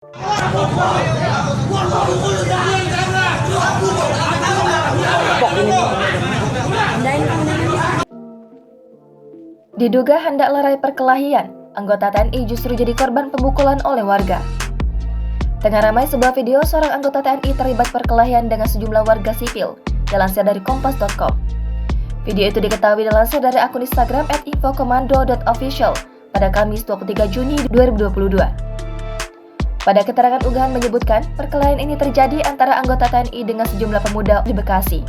Diduga hendak lerai perkelahian, anggota TNI justru jadi korban pemukulan oleh warga. Tengah ramai sebuah video seorang anggota TNI terlibat perkelahian dengan sejumlah warga sipil, dilansir dari kompas.com. Video itu diketahui dilansir dari akun Instagram @infokomando.official pada Kamis 23 Juni 2022. Pada keterangan unggahan menyebutkan, perkelahian ini terjadi antara anggota TNI dengan sejumlah pemuda di Bekasi.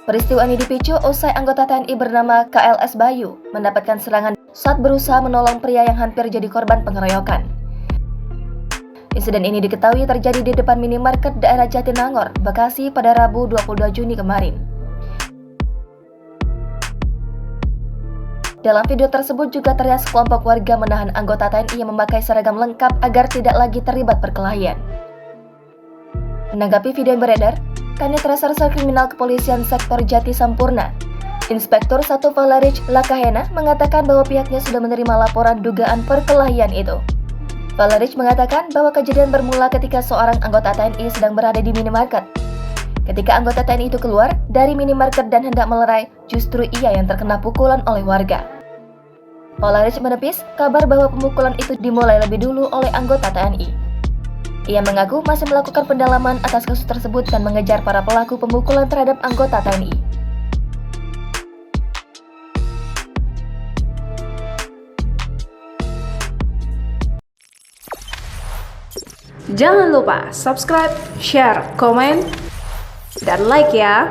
Peristiwa ini dipicu usai anggota TNI bernama KLS Bayu mendapatkan serangan saat berusaha menolong pria yang hampir jadi korban pengeroyokan. Insiden ini diketahui terjadi di depan minimarket daerah Jatinangor, Bekasi pada Rabu 22 Juni kemarin. Dalam video tersebut juga terlihat sekelompok warga menahan anggota TNI yang memakai seragam lengkap agar tidak lagi terlibat perkelahian. Menanggapi video yang beredar, Kanit Reserse Kriminal Kepolisian Sektor Jati Sampurna, Inspektur 1 Valerich Lakahena mengatakan bahwa pihaknya sudah menerima laporan dugaan perkelahian itu. Valerich mengatakan bahwa kejadian bermula ketika seorang anggota TNI sedang berada di minimarket. Ketika anggota TNI itu keluar dari minimarket dan hendak melerai, justru ia yang terkena pukulan oleh warga. Valerich menepis kabar bahwa pemukulan itu dimulai lebih dulu oleh anggota TNI. Ia mengaku masih melakukan pendalaman atas kasus tersebut dan mengejar para pelaku pemukulan terhadap anggota TNI. Jangan lupa subscribe, share, komen, dan like ya.